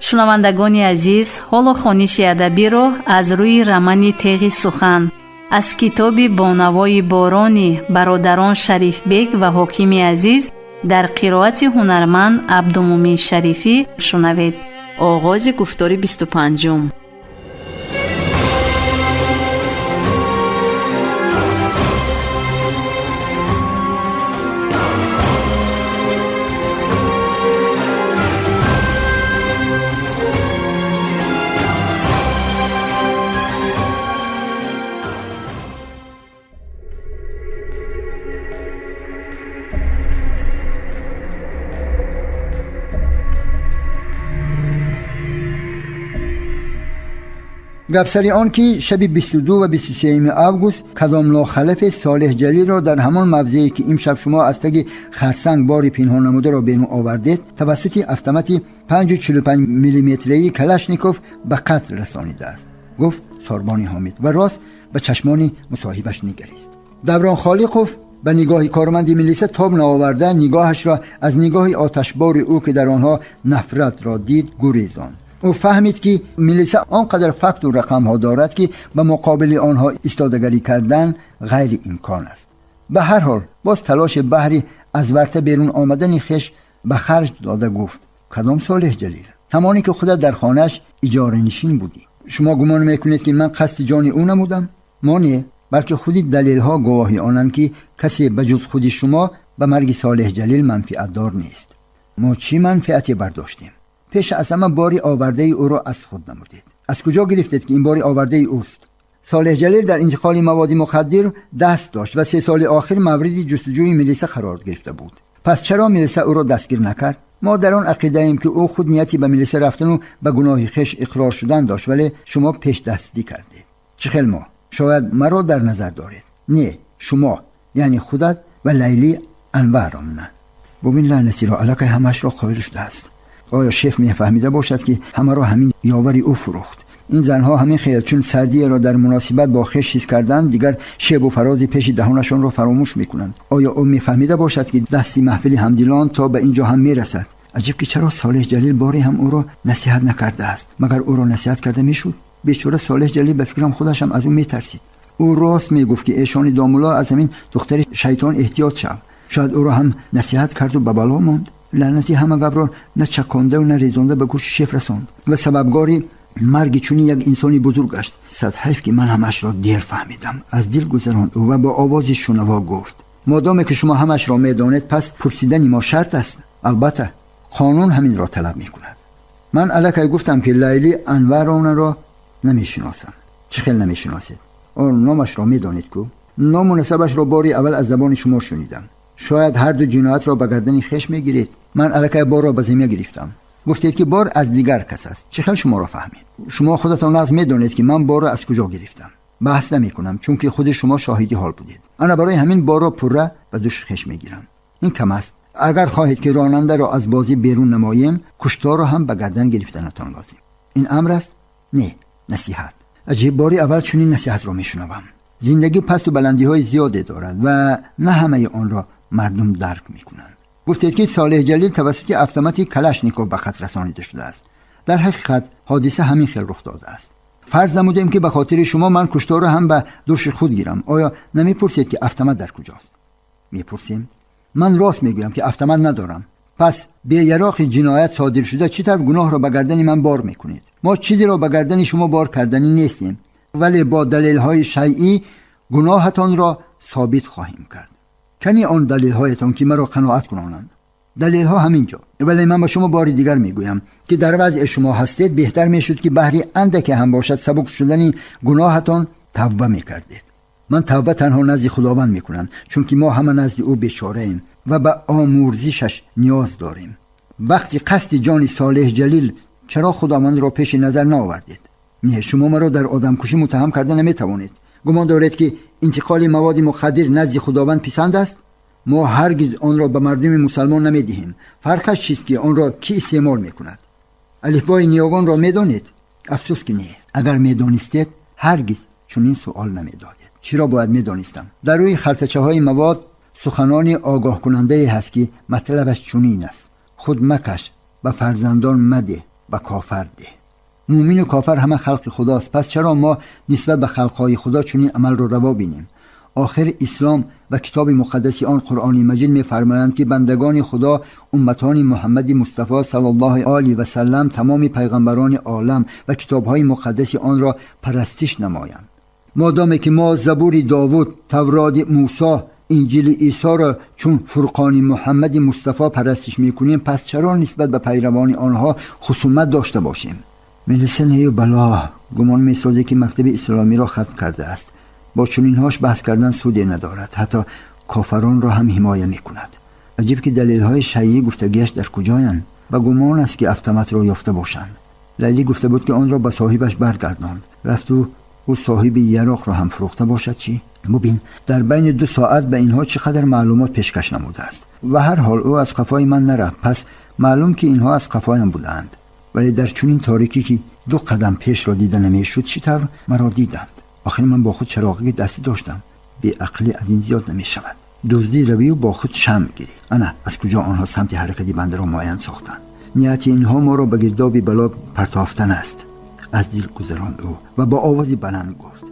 шунавандагони азиз, ҳоло хониши адабиро аз рӯи рамани теғи сухан аз китоби бонавои борони бародарон Шарифбек ва ҳокими азиз дар қироати ҳунарманд Абдумумин Шарифӣ шунавед. оғози гуфтори 25. گپسری آن که شب 22 و 23 اوگوست کدام لاخلف صالح جلیل را در همان موضعی که امشب شما از تگ خرسنگ باری پنهان نموده را بینو آوردید توسط автомات 5.45 میلیمتری کلاشنیکوف به قتل رسانیده است، گفت ساربانی حامد و راست به چشمان مصاحبش نگریست. دوران خالقوف به نگاه کارمند ملیسه تاب نآورده نگاهش را از نگاه آتشبار او که در آنها نفرت را دید گریزاند. او فهمید که ملیسه آنقدر فکت و رقم ها دارد که به مقابل آنها ایستادگی کردن غیر امکان است. به هر حال باز تلاش بحری از ورطه بیرون آمدن خش به خرج داده گفت کدام صالح جلیل؟ زمانی که خودت در خانهش اجاره نشین بودی. شما گمان میکنید که من قصد جان او نمودم؟ ما نه، بلکه خودی دلیل ها گواهی آنند که کسی بجز خود شما به مرگ صالح جلیل منفعت دار نیست. ما چی منفعتی برداشتیم؟ پیش از همه باری آورده ای او را از خود نمودید. از کجا گرفتید که این باری آورده ای اوست؟ صالح جلیل در انتقال مواد مخدر دست داشت و 3 سال آخر مورد جستجوی ملیسه قرار گرفته بود. پس چرا ملیسه او را دستگیر نکرد؟ ما در آن عقیده ایم که او خود نیتی به ملیسه رفتن و به گناه خویش اقرار شدن داشت، ولی شما پیش دستی کردید. چخیل ما شاید مرا در نظر دارید. نه، شما یعنی خودت و لیلی انورم نه. ببین لعنتی را علاقه همش را قائل شده است. آیا شیف میفهمیده باشد که همه را همین یاوری او فروخت؟ این زنها همین خیال چون سردی را در مناسبت با خویش حس کردند دیگر شب و فرازی پیش دهانشان را فراموش میکنند. آیا او میفهمیده باشد که دستی محفل همدلان تا به اینجا هم میرسد؟ عجب که چرا صالح جلیل باری هم او را نصیحت نکرده است؟ مگر او را نصیحت کرده میشد؟ بیچاره صالح جلیل به فکرم خودش هم از او میترسید. او راست میگفت که ایشان دامولا از همین دختر شیطان احتیاط شو. شاید او را هم نصیحت کرد و به بلا ماند. لعنتی همه گپ را نه چکانده و نه ریزانده به گوش شیف رساند و سببگاری مرگ چونی یک انسانی بزرگ گشت. صد حیف که من همش را دیر فهمیدم. از دل گذراند و با آوازی شنوا گفت مادامی که شما همش را میدانید پس پرسیدن ما شرط است. البته قانون همین را طلب میکند. من الکی گفتم که لیلی انوران را نمیشناسم. چه خیلی نمیشناسید؟ آن نامش را میدانید کو؟ نام و نسبش را باری اول از زبان شما شنیدم. شاید هر دو جنایت را به گردن خویش میگیرید. من الکی بار را به زمین گرفتم. گفتید که بار از دیگر کس است. چه خیلی شما را فهمید؟ شما خودتان از میدانید که من بار را از کجا گرفتم. بحث نمی کنم چون که خود شما شاهدی حال بودید. انا برای همین بار را پره به دوش خویش میگیرم. این کم است. اگر خواهید که راننده را از بازی بیرون نماییم کشتار را هم به گردن گرفتنتان لازم. این امر است؟ نه، نصیحت. عجیب باری اول چنین نصیحت را میشنوم. زندگی پست و بلندی های زیاده دارد و نه همه آن را مردم درک میکنند. گفتید که صالح جلیل توسط автомات کلاشنیکوف به خطر رسانیده شده است. در حقیقت حادثه همین خیل رخ داده است. فرض نمودیم که به خاطر شما من کشتار را هم به دوش خود گیرم. آیا نمیپرسید که автомات در کجاست؟ میپرسیم. من راست میگویم که автомات ندارم. پس به یراق جنایت صادر شده چی طرف گناه را به گردن من بار میکنید؟ ما چیزی را به گردن شما بار کردنی نیستیم، ولی با دلیل های شیعی گناهتان را ثابت خواهیم کرد. کنی آن دلیل هایتان که مرا قناعت کنانند. دلیل ها همینجا. ولی من به شما باری دیگر میگویم که در وضع شما هستید بهتر میشد که بهری اندک هم باشد سبک شدن گناهتان توبه میکردید. من توبه تنها نزد خداوند میکنم چون که ما همه نزد او بیچاره ایم و به آمرزشش نیاز داریم. وقتی قصد جان صالح جلیل چرا خداوند را پیش نظر نآوردید؟ نه، شما مرا در آدمکشی متهم کرده نمیتوانید. گمان دارید که انتقال مواد مخدر نزد خداوند پسند است؟ ما هرگز آن را به مردم مسلمان نمیدهیم. فرقش چیست که آن را کی استعمال میکند؟ الفبای نیاگان را میدانید؟ افسوس که نه. اگر میدانستید هرگز چنین سوال نمیدادید. چرا باید میدانستم؟ در روی خرطچه های مواد سخنان آگاه کننده هست که مطلبش چنین است: خود مکش، به فرزندان مده، و کافر ده. مومن و کافر همه خلق خداست، پس چرا ما نسبت به خلقهای خدا چنین عمل رو روا بینیم؟ آخر اسلام و کتاب مقدسی آن قرآن مجید می‌فرمایند که بندگان خدا امتان محمد مصطفی صلی الله علیه و سلم تمام پیغمبران عالم و کتاب‌های مقدسی آن را پرستش نمایند. مادامی که ما زبور داوود، تورات موسی، انجیل عیسی را چون فرقان محمد مصطفی پرستش می‌کنیم، پس چرا نسبت به پیروان آنها خصومت داشته باشیم؟ ملسنه بلا گمان می‌سازد که مکتب اسلامی را ختم کرده است. با چنینهاش بحث کردن سودی ندارد، حتی کافران را هم حمایه می‌کند. عجیب که دلیل‌های شیعی گفتگیش در کجایند؟ و گمان است که افتمت را یافته باشند. لیلی گفته بود که آن را به صاحبش برگرداند. رفت او صاحب یراق را هم فروخته باشد. چی؟ ببین در بین 2 ساعت به اینها چقدر معلومات پیشکش نموده است. و هر حال او از قفای من نرفت، پس معلوم که اینها از قفایم بودند. ولی در چنین تاریکی که 2 قدم پیش را دیده نمیشد چطور مرا دیدند؟ آخر من با خود چراغی دستی داشتم. بی عقلی از این زیاد نمی شود. دزدی روی و با خود شمع گیری. انا از کجا آنها سمت حرکتی بنده را معین ساختند؟ نیت اینها ما را به گرداب بلا پرتافتن است. از دل گذراند او و با آوازی بلند گفت: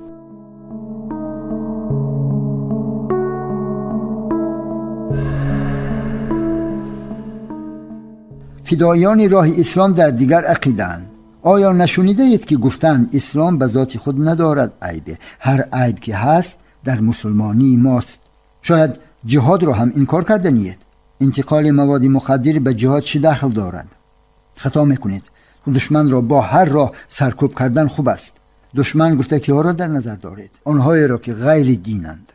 فدایان راه اسلام در دیگر عقیده‌اند. آیا نشنیده اید که گفتند اسلام به ذات خود ندارد عیبه، هر عیب که هست در مسلمانی ماست. شاید جهاد را هم انکار کردنید. انتقال مواد مخدر به جهاد چه دخل دارد؟ خطا میکنید. دشمن را با هر راه سرکوب کردن خوب است. دشمن گفته که ها را در نظر دارید، آنهایی را که غیر دینند.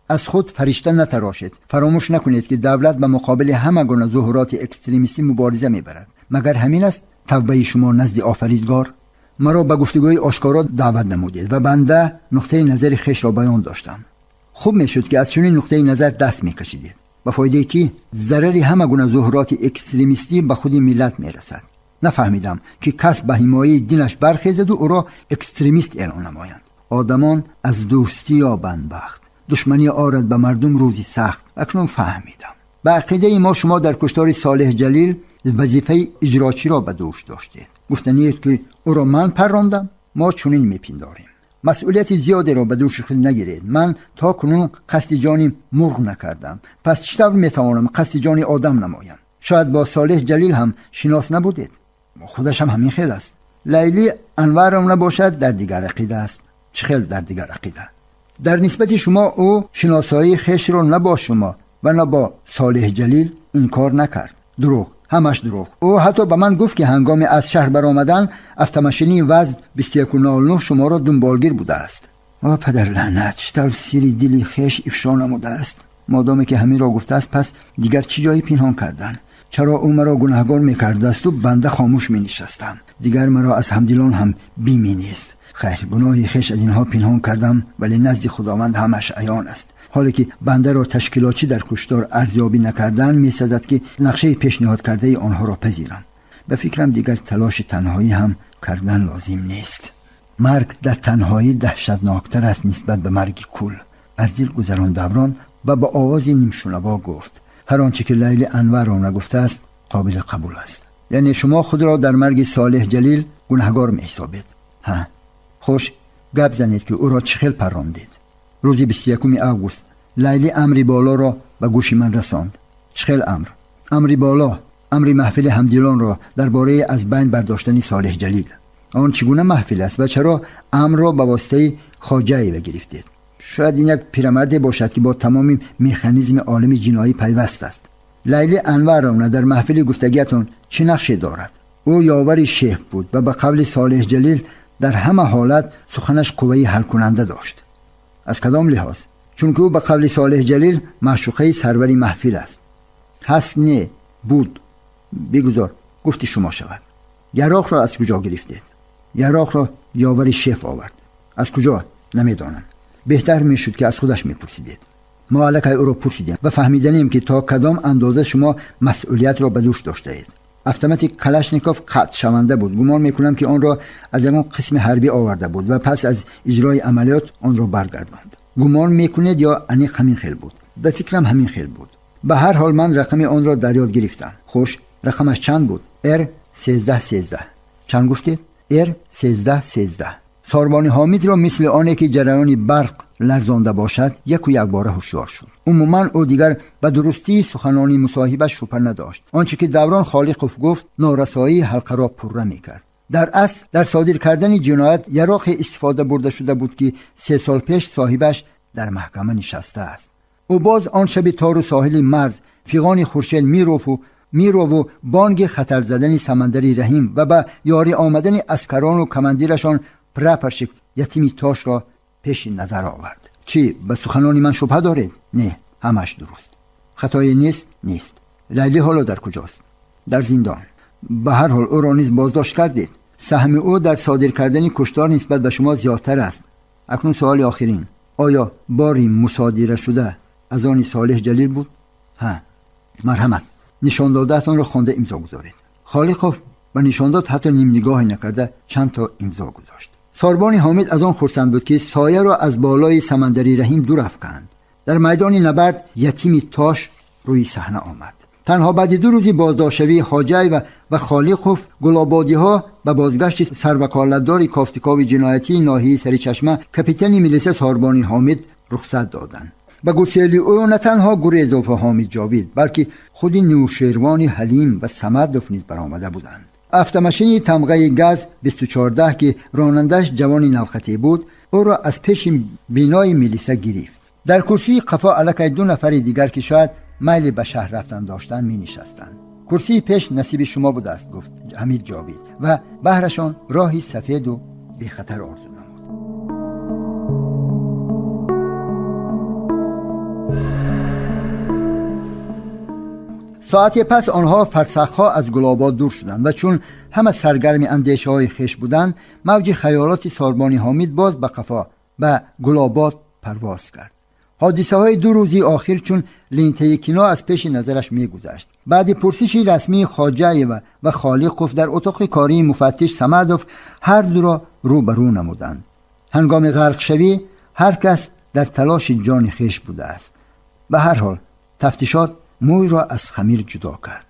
از خود فرشته نتراشید. فراموش نکنید که دولت به مقابل همه گونه ظهورات اکستریمیستی مبارزه میبرد. مگر همین است توبه شما نزد آفریدگار؟ مرا به گفتگوی آشکارا دعوت نمودید و بنده نقطه نظر خویش را بیان داشتم. خوب میشد که از چنین نقطه نظر دست میکشیدید. به فایده کی؟ ضرری همه گونه ظهورات اکستریمیستی به خود ملت میرسد. نفهمیدم که کس به حمایه دینش برخیزد و او را اکستریمیست اعلان نمایند. آدمان از دوستی یابند بخت، دشمنی آرد به مردم روزی سخت. اکنون فهمیدم. به عقیده ما شما در کشتار صالح جلیل وظیفه اجراچی را به دوش داشتید. گفتنید که او را من پراندم. ما چنین میپنداریم. مسئولیت زیادی را به دوش خود نگیرید. من تا کنون قصد جانی مرغ نکردم، پس چطور میتوانم قصد جانی آدم نمایم؟ شاید با صالح جلیل هم شناس نبودید. خودش هم همین خیل است. لیلی انور هم نباشد در دیگر عقیده است. چه خیل در دیگر عقیده؟ در نسبت شما او شناسایی خیش را نه با شما و نه با صالح جلیل این کار نکرد. دروغ، همش دروغ. او حتی به من گفت که هنگام از شهر برآمدن افتمشینی وزن 2109 شما را دنبالگیر بوده است. و پدر لعنت، چطور سیری دلی خیش افشا نموده است؟ مادامی که همین را گفته است، پس دیگر چی جایی پنهان کردن؟ چرا او مرا گناهکار میکرده است و بنده خاموش می نشستم؟ دیگر مرا از همدلان هم بیمی نیست. خیر، گناهی خیش از اینها پنهان کردم، ولی نزد خداوند همش عیان است. حالی که بنده را تشکیلاتی در کشتار ارزیابی نکردن می‌سزد که نقشه پیشنهاد کرده آنها را پذیرم. به فکرم دیگر تلاش تنهایی هم کردن لازم نیست. مرگ در تنهایی دهشتناکتر است نسبت به مرگ کل. از دل گذران دوران و با آوازی نیمشنوا گفت: هر آنچه که لیلی انور را نگفته است قابل قبول است. یعنی شما خود را در مرگ صالح جلیل گناهکار می‌حسابید؟ ها، خوش گپ زنید که او را چه خیل پراندید. روز 21 آگوست لیلی امری بالا را به گوش من رساند. چه خیل امری بالا، امری محفل همدلان را درباره از بین برداشتن صالح جلیل. آن چگونه محفل است و چرا امر را به واسطه خواجه بگرفتید؟ شاید این یک پیرمردی باشد که با تمام مکانیزم عالم جنایی پیوست است. لیلی انور را در محفل گفتگیتون چه نقشی دارد؟ او یاور شیخ بود و به قول صالح جلیل در همه حالت سخنش قوی حل کننده داشت. از کدام لحاظ؟ چون که او به قول صالح جلیل معشوقه سروری محفل است. هست نه بود؟ بگذار گفتی شما شود. یراق را از کجا گرفتید؟ یراق را یاور شیخ آورد. از کجا؟ نمیدانم. بهتر میشد که از خودش میپرسیدید. ما علاقه او را پرسیدیم و فهمیدیم که تا کدام اندازه شما مسئولیت را به دوش داشته اید. автомати کلاشنیکوف قطع شونده بود. گمان میکنم که آن را از یک قسم حربی آورده بود و پس از اجرای عملیات آن را برگرداند. گمان میکنید یا انیق همین خیل بود؟ به فکرم همین خیل بود. به هر حال من رقم آن را در یاد گرفتم. خوش، رقمش چند بود؟ R1313. چند گفتید؟ 13 ساربانی حامد را مثل آنه که جریان برق لرزانده باشد یک و یک باره هوشیار شد. عموما او دیگر به درستی سخنانی مصاحبش شبهه نداشت. آنچه که دوران خالقوف گفت نارسایی حلقه را پره میکرد. در اصل در صادر کردن جنایت یراق استفاده برده شده بود که 3 سال پیش صاحبش در محکمه نشسته است. او باز آن شب تارو ساحل مرز فیغان خورشید میرو و بانگ خطر زدن سمندری رحیم و به یاری آمدن اسکران و کماندیرشان پرپرشک یتیمی تاش را پیش نظر آورد. چی به سخنانی من شبهه دارید؟ نه، همش درست. خطایی نیست. لیلی حالا در کجاست؟ در زندان. به هر حال او را نیز بازداشت کردید. سهم او در صادر کردن کشتار نسبت به شما زیادتر است. اکنون سوال آخرین، آیا باری مصادره شده از آن صالح جلیل بود؟ ها، مرحمت، نشان دادهتان را خوانده امضا گذارید. خالقوف به نشان داد حتی نیم نگاهی نکرده چند تا امضا گذاشت. ساربانی حامد از آن خرسند بود که سایه را از بالای سمندری رحیم دور افکند. در میدان نبرد یتیمی تاش روی صحنه آمد. تنها بعد 2 روزی بازداشتشوی خواجه و خالقوف گلابادی ها به بازگشت سروکالتدار کافتکاوی جنایتی ناحیه سریچشمه کاپیتان میلیسه ساربانی حامد رخصت دادند. به گسیلی او نه تنها گریز و حامد جاوید بلکه خود نوشیروان حلیم و صمدوف نیز برآمده بودند. افتماشین تمغه گاز 214 که رانندش جوانی نوخطی بود او را از پیش بینای میلیسه گرفت. در کرسی قفا علاقه 2 نفر دیگر که شاید میل به شهر رفتن داشتند می نشستند. کرسی پیش نصیب شما بوده است، گفت حمید جاوید و بهرشان راهی سفید و بی خطر آرزو نمود. ساعتی پس آنها فرسخها از گلاباد دور شدند و چون همه سرگرم اندیشه های خویش بودند موج خیالات ساربانی حامد باز به قفا به گلاباد پرواز کرد. حادثه های 2 روزی آخر چون لینته کینا از پیش نظرش می گذشت. بعد پرسش رسمی خواجه و خالقوف در اتاق کاری مفتش صمدوف هر دو را روبرو نمودند. هنگام غرق شوی هر کس در تلاش جان خویش بوده است. به هر حال تفتیشات موی را از خمیر جدا کرد.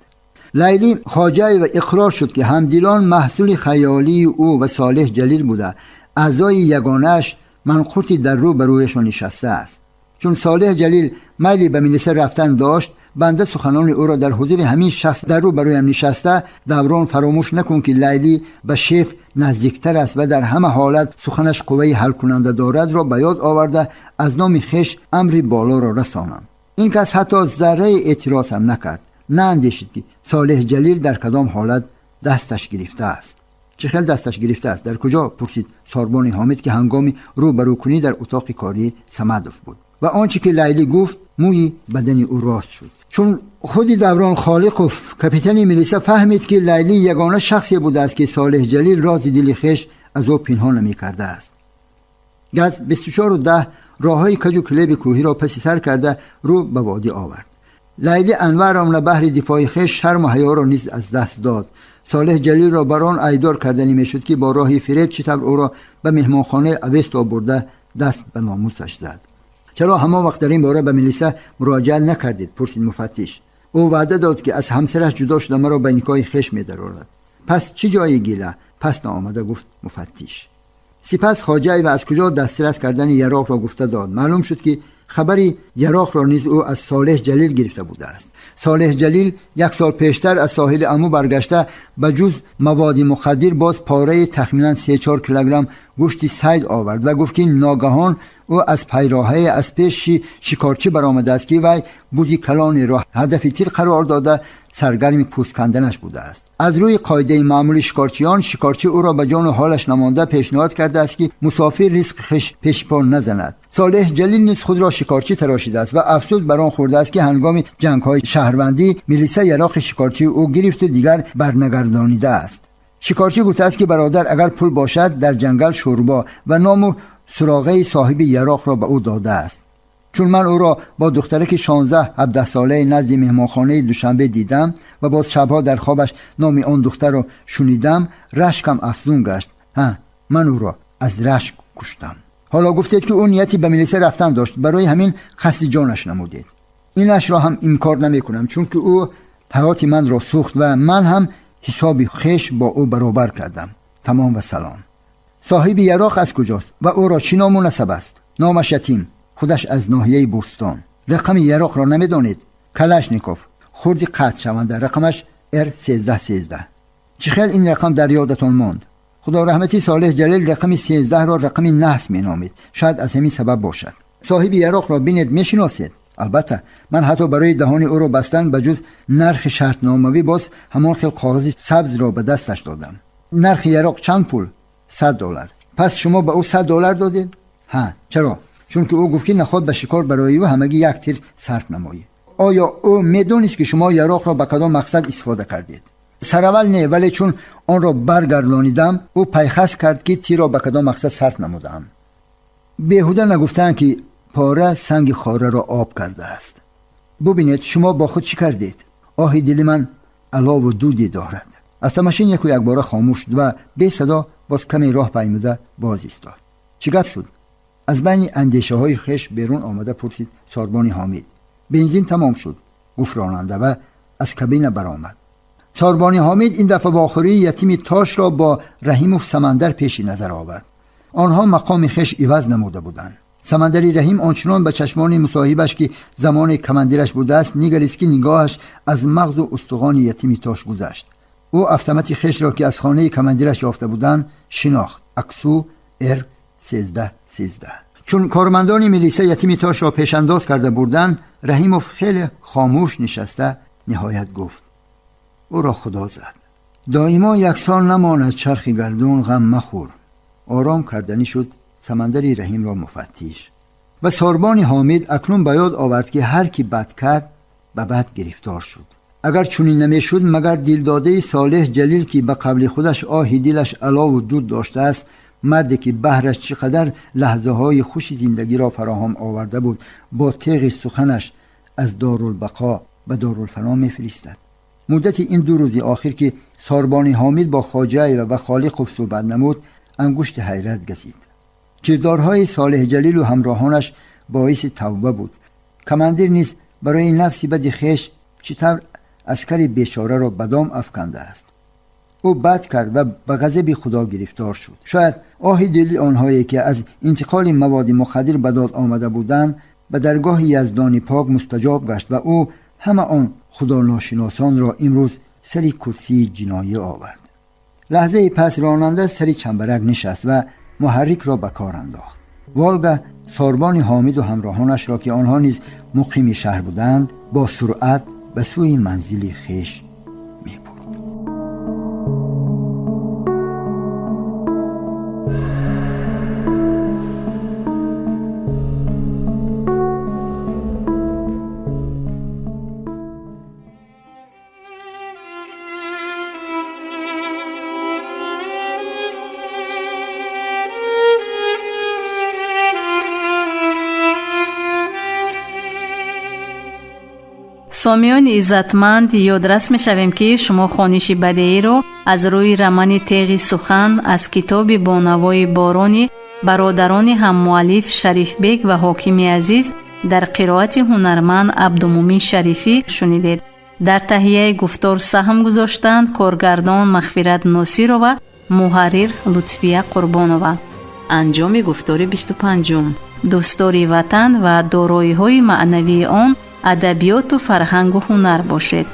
لیلی خواجه و اقرار شد که همدیلان محصول خیالی او و صالح جلیل بوده. اعضای یگانه‌اش منقوطی در روبرویشان نشسته است. چون صالح جلیل میلی به میلیسه رفتن داشت، بنده سخنان او را در حضور همین شخص در روبرویم نشسته دوران فراموش نکن که لیلی به شیف نزدیکتر است و در همه حالت سخنش قوه حل کننده دارد را به یاد آورده از نام خویش امری بالا را رسانم. این کس حتی ذره اعتراض هم نکرد. نه اندیشید که صالح جلیل در کدام حالت دستش گرفته است. چه خیلی دستش گرفته است؟ در کجا؟ پرسید ساربانی حامد که هنگامی روبرو کنی در اتاق کاری صمدوف بود. و آنچه که لیلی گفت موی بدن او راست شد. چون خود دوران خالقوف کاپیتان میلیسه فهمید که لیلی یگانه شخصی بوده است که صالح جلیل راز دل خویش از او پنهان نمی کرده است. گز 24:10 راههای کج و کلیب کوهی را پس سر کرده رو به وادی آورد. لیلی انور را بهر دفاع خویش شرم و حیا را نیز از دست داد. صالح جلیل را بران ایدار کردنی میشد که با راهی فریب چطور او را به مهمانخانه اوست آورده دست به ناموسش زد. چرا همان وقت در این باره به میلیسه مراجعه نکردید؟ پرسید مفتش. او وعده داد که از همسرش جدا شده مرا به نکاح خویش می‌دارد. پس چه جای گیله؟ پس نآمده، گفت مفتش. سپس خواجه و از کجا دسترس کردن یراق را گفته داد. معلوم شد که خبری یراق را نیز او از صالح جلیل گرفته بوده است. صالح جلیل 1 سال پیشتر از ساحل امو برگشته به جز مواد مخدر باز پاره تخمینا 3-4 کیلوگرم گوشت صید آورد و گفت که ناگهان او از پیراهه از پیش شکارچی برآمده است که وی بوزی کلانی را هدف تیر قرار داده سرگرم پوست کندنش بوده است. از روی قاعده معمول شکارچی او را به جان و حالش نمانده پیشنهاد کرده است که مسافر ریسک خویش پیش پا نزند. صالح جلیل نیز خود را شکارچی تراشیده است و افسوس بر آن خورده است که هنگام جنگ‌های شهروندی میلیسه یراق شکارچی او گرفت و دیگر برنگردانیده است. شکارچی گفته است که برادر اگر پول باشد در جنگل شوربا و نام و سراغه صاحب یراق را به او داده است. چون من او را با دخترک 16-17 ساله نزد مهمانخانه دوشنبه دیدم و باز شبها در خوابش نام آن دختر را شنیدم، رشکم افزون گشت. من او را از رشک کشتم. حالا گفتید که او نیتی به میلیسه رفتن داشت، برای همین قصد جانش نمودید. اینش را هم انکار نمی کنم، چون که او حیات من را سوخت و من هم حسابی خش با او برابر کردم. تمام و سلام. صاحب یراق از کجاست و او را چی نام و نسب است؟ نامش یتیم، خودش از ناحیه بوستان. رقم یراق را نمیدانید؟ کلاشنیکوف، خردی قطع شونده، رقمش R1313. چخیل این رقم در یادتان ماند؟ خدا رحمتی صالح جلیل رقم 13 را رقم نحس می نامید. شاید از همین سبب باشد. صاحب یراق را بینید میشناسید؟ البته من حتی برای دهان او را بستن به جز نرخ شرط ناموی باز همان خیل کاغذ سبز را به دستش دادم. نرخ یراق چند پول؟ $100. پس شما به او $100 دادید؟ ها، چرا؟ چون که او گفت که نخواد به شکار برای او همگی یک تیر صرف نمایی. آیا او میدونست که شما یراق را به کدام مقصد استفاده کردید؟ سراول نه، ولی چون آن را برگردانیدم او پیخست کرد که تیر را به کدام مقصد صرف نمودم. بیهوده نگفتن که پاره سنگ خاره را آب کرده است. ببینید شما با خود چی کردید؟ آه دل من علاو و دودی دارد. از ماشین یک بار خاموش و بی صدا باز کمی راه پیموده باز ایستاد. چی گپ شد؟ از بین اندیشه های خش بیرون آمده پرسید ساربان حامد. بنزین تمام شد، گفت راننده و از کابین برآمد. ساربان حامد این دفعه آخری یتیم تاش را با رحیموف سمندر پیش نظر آورد. آنها مقام خش عوض نموده بودند. سمندری رحیم آنچنان به چشمان مصاحبش که زمان کماندیرش بوده است نگریست که نگاهش از مغز و استخوان یتیم تاش گذشت. او автомات خش را که از خانه کماندیرش یافته بودند شناخت. اکسو R1313. چون کارمندان میلیسه یتیم تاش را پیش انداز کرده بودند، رحیموف خیلی خاموش نشسته نهایت گفت: او را خدا زد. دائما یکسان نماند چرخ گردون، غم مخور. آرام کردنی شد سمندری رحیم را مفتیش. و ساربان حامد اکنون به یاد آورد که هر کی بد کرد به بد گرفتار شد. اگر چنین نمیشد مگر دلداده صالح جلیل که به قبل خودش آهی دلش علاو و دود داشته است، مردی که بهرش چقدر لحظه های خوش زندگی را فراهم آورده بود، با تیغ سخنش از دارالبقا به دارالفنا میفرستد. مدت این 2 روز آخر که ساربان حامد با خواجه و خالق صحبت نمود انگشت حیرت گزید. کردارهای صالح جلیل و همراهانش باعث توبه بود. کماندیر نیز برای نفسی بد خویش چطور عسکر بیچاره را به دام افکنده است. او بد کرد و به غضب خدا گرفتار شد. شاید آه دلی آنهایی که از انتقال مواد مخدر به داد آمده بودند به درگاه یزدان پاک مستجاب گشت و او همه آن خدا ناشناسان را امروز سری کرسی جنایی آورد. لحظه پس راننده سری چنبرک نشست و محرک را به کار انداخت. والگه ساربان حامد و همراهانش را که آنها نیز مقیم شهر بودند با سرعت به سوی منزل خویش می‌برد. سامیان عزتمند، یادرس می‌شویم که شما خوانش بدیعی رو از روی رمان تیغ سخن از کتاب بانوای بارانی برادران هم مؤلف شریف بیگ و حاکم عزیز در قرائت هنرمند عبدالمومن شریفی شنیدید. در تهیه گفتار سهم گذاشتند کارگردان مغفرت ناصر و محرر لطفیه قربانова. انجام گفتار 25. دوستداری وطن و دارایی‌های معنوی آن ادبیات و فرهنگ و هنر باشد.